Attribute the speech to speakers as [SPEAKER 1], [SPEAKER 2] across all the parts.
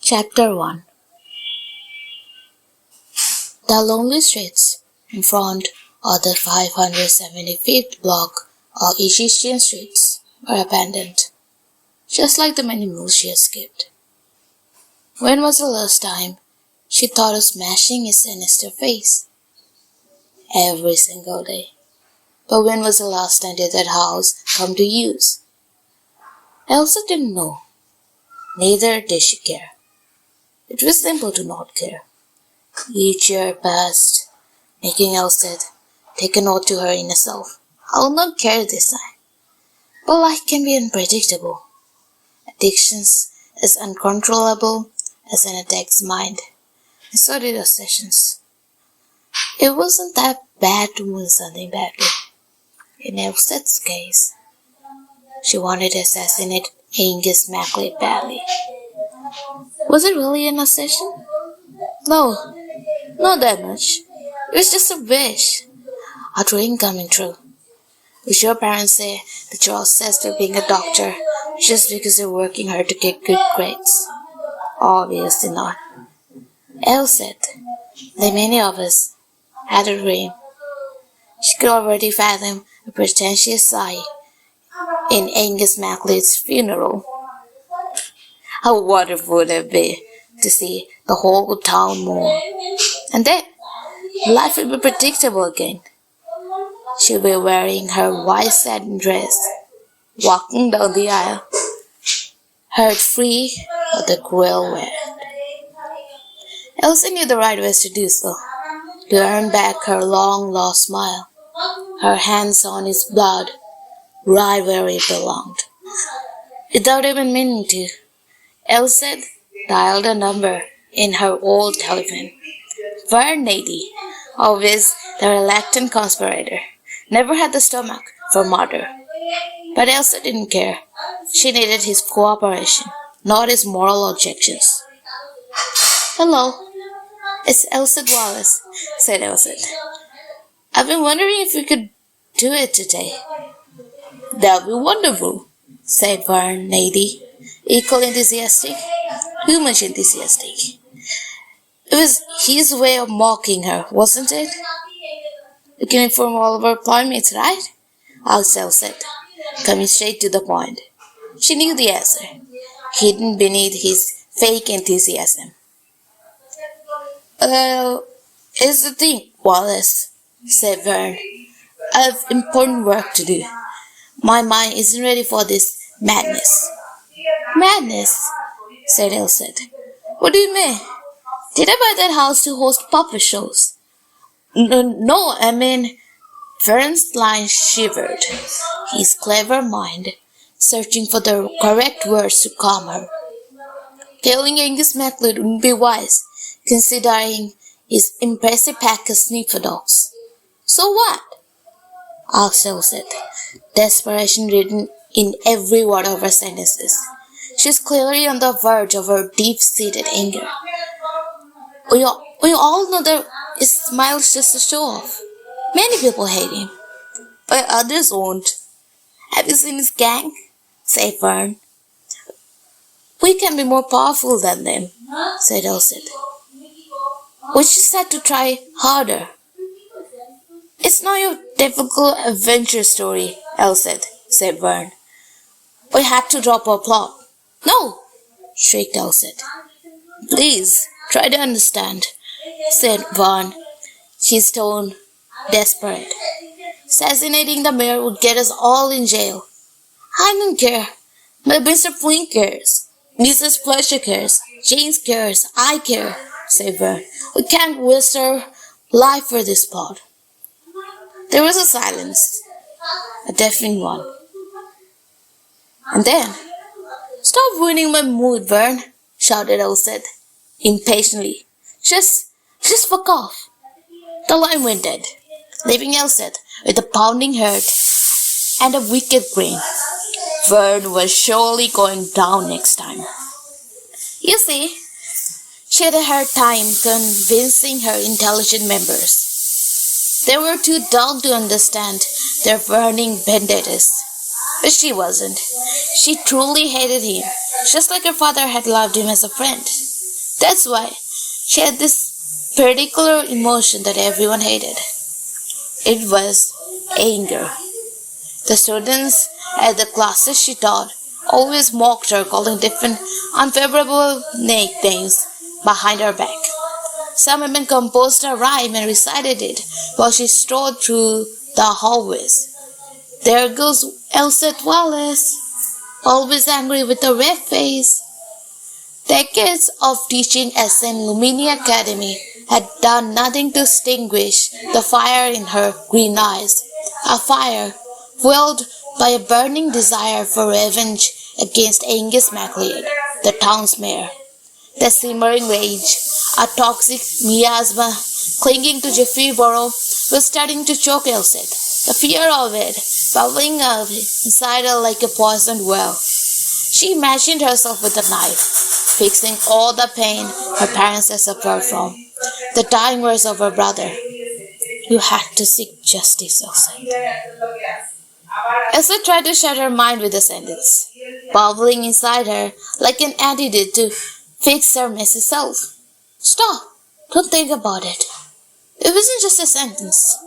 [SPEAKER 1] Chapter 1. The lonely streets in front of the 575th block of Egyptian streets were abandoned, just like the many meals she had skipped. When was the last time she thought of smashing his sinister face? Every single day. But when was the last time did that house come to use? Elsa didn't know. Neither did she care. It was simple to not care. Each year passed, making Elsa take an oath to her inner self. I will not care this time. But life can be unpredictable. Addictions as uncontrollable as an addict's mind. And so did obsessions. It wasn't that bad to want something badly. In Elsa's case, she wanted to assassinate Angus MacLeod badly. Was it really an obsession? No, not that much. It was just a wish, a dream coming true. Would your parents say that you're obsessed with being a doctor just because you're working hard to get good grades? Obviously not. Elle said, like many of us, had a dream. She could already fathom a pretentious sigh in Angus MacLeod's funeral. How wonderful would it be to see the whole town mourn. And then, life would be predictable again. She would be wearing her white satin dress, walking down the aisle, heard free of the cruel wind. Elsa knew the right ways to do so, to earn back her long-lost smile, her hands on his blood, right where it belonged. Without even meaning to, Elsa dialed a number in her old telephone. Vern 80, always the reluctant conspirator, never had the stomach for murder. But Elsa didn't care. She needed his cooperation, not his moral objections. Hello, it's Elsa Wallace, said Elsa. I've been wondering if we could do it today. That'd be wonderful, said Vern 80, equally enthusiastic, too much enthusiastic. It was his way of mocking her, wasn't it? You can inform all of our playmates, right? Elsa said, coming straight to the point. She knew the answer, hidden beneath his fake enthusiasm. Here's the thing, Wallace, said Vern. I have important work to do. My mind isn't ready for this madness. Madness, said Elsa. What do you mean? Did I buy that house to host puppet shows? No, I mean, Vern's line shivered, his clever mind searching for the correct words to calm her. Killing Angus MacLeod wouldn't be wise, considering his impressive pack of sniffer dogs. So what? asked Elsa, desperation written in every word of her sentences. She was clearly on the verge of her deep-seated anger. We all know that his smile is just a show-off. Many people hate him, but others won't. Have you seen his gang? said Vern. We can be more powerful than them, said Elsa. We just had to try harder. It's not your typical adventure story, Elsa, said Vern. We had to drop our plot. No, shrieked Elsa. Please, try to understand, said Vern, his tone desperate. Assassinating the mayor would get us all in jail. I don't care. But Mr. Flynn cares. Mrs. Fletcher cares. James cares. I care, said Vern. We can't waste our life for this plot. There was a silence, a deafening one. And then, stop ruining my mood, Vern, shouted Elsa impatiently. Just fuck off. The line went dead, leaving Elsa with a pounding heart and a wicked grin. Vern was surely going down next time. You see, she had a hard time convincing her intelligent members. They were too dull to understand their burning vendettas. But she wasn't. She truly hated him, just like her father had loved him as a friend. That's why she had this particular emotion that everyone hated. It was anger. The students at the classes she taught always mocked her, calling different unfavorable nicknames behind her back. Some even composed a rhyme and recited it while she strode through the hallways. There goes Elseth Wallace, always angry with a red face. Decades of teaching at St. Lumini Academy had done nothing to extinguish the fire in her green eyes, a fire fueled by a burning desire for revenge against Angus MacLeod, the town's mayor. The simmering rage, a toxic miasma clinging to Geoffrey Borough, was starting to choke Elseth. The fear of it bubbling up inside her like a poisoned well. She imagined herself with a knife, fixing all the pain her parents had suffered from. The dying words of her brother. You had to seek justice, Elseth. Elseth tried to shut her mind with a sentence, bubbling inside her like an antidote to fix her messy self. Stop! Don't think about it. It wasn't just a sentence.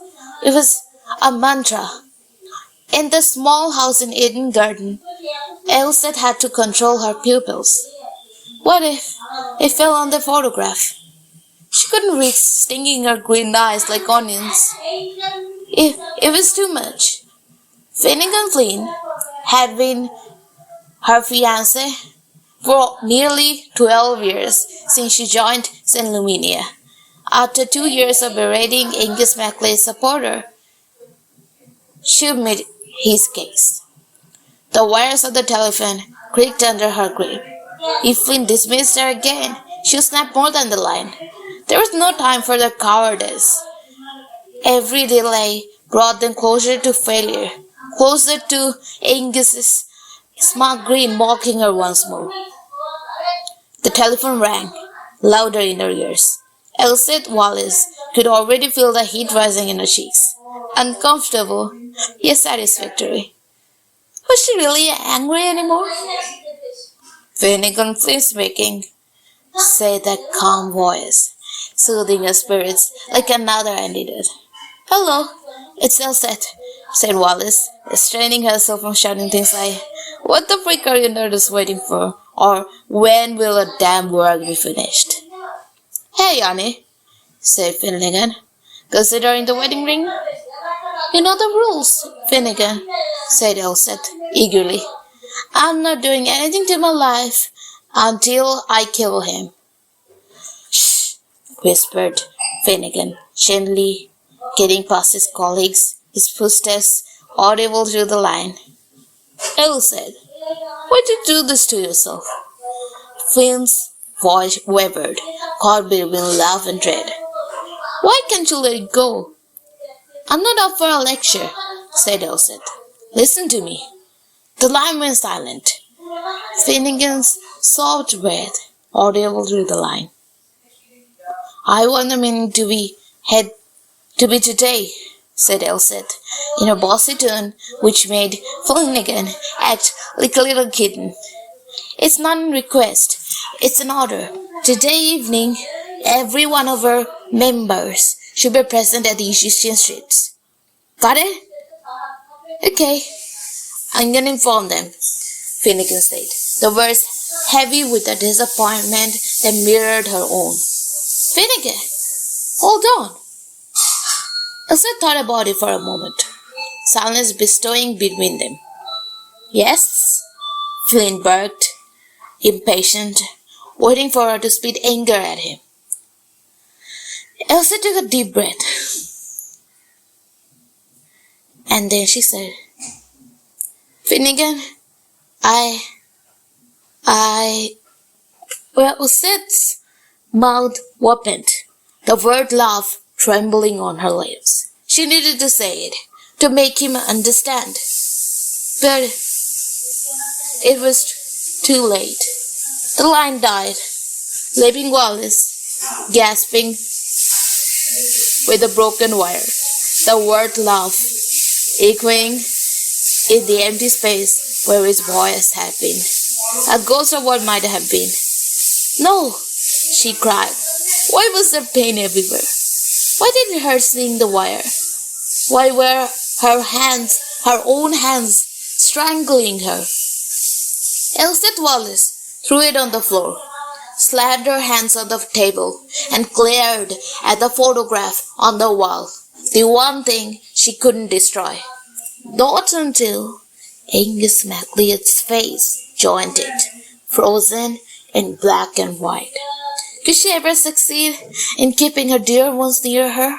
[SPEAKER 1] It was a mantra. In the small house in Eden Garden, Elseth had to control her pupils. What if it fell on the photograph? She couldn't risk stinging her green eyes like onions. It was too much. Finnegan Flynn had been her fiancé for nearly 12 years since she joined St. Luminia. After 2 years of berating Angus MacLeod's supporter, she made his case. The wires of the telephone creaked under her grip. If Flynn dismissed her again, she would snap more than the line. There was no time for the cowardice. Every delay brought them closer to failure, closer to Angus's smug grin mocking her once more. The telephone rang, louder in her ears. Elseth Wallace could already feel the heat rising in her cheeks. Uncomfortable, yet satisfactory. Was she really angry anymore? Finnegan Flynn speaking, said that calm voice, soothing her spirits like another antidote. Hello, it's Elseth, said Wallace, restraining herself from shouting things like, what the freak are you nerds waiting for? Or when will the damn work be finished? Hey, Annie, said Finnegan, considering the wedding ring. You know the rules, Finnegan, said Elseth eagerly. I'm not doing anything to my life until I kill him. Shh, whispered Finnegan, gently getting past his colleagues, his footsteps audible through the line. Elseth, why'd you do this to yourself? Flynn's voice wavered, caught between love and dread. Why can't you let it go? I'm not up for a lecture, said Elseth. Listen to me. The line went silent. Finnegan's soft breath audible through the line. I want the meeting to be today, said Elseth, in a bossy tone which made Finnegan act like a little kitten. It's not a request, it's an order. Today evening, every one of our members should be present at the Egyptian streets. Got it? Okay, I'm gonna inform them, Finnegan said, the words heavy with a disappointment that mirrored her own. Finnegan, hold on. Elseth thought about it for a moment, silence bestowing between them. Yes, Flynn barked, impatient, waiting for her to spit anger at him. Elseth took a deep breath. And then she said, Finnegan, Elseth's mouth opened, the word love trembling on her lips. She needed to say it, to make him understand. But it was too late. The line died, leaving Wallace gasping with a broken wire. The word love echoing in the empty space where his voice had been. A ghost of what might have been. No, she cried. Why was there pain everywhere? Why did it hurt seeing the wire? Why were her own hands, strangling her? Elizabeth Wallace threw it on the floor, slammed her hands on the table, and glared at the photograph on the wall, the one thing she couldn't destroy. Not until Angus MacLeod's face joined it, frozen in black and white. Could she ever succeed in keeping her dear ones near her?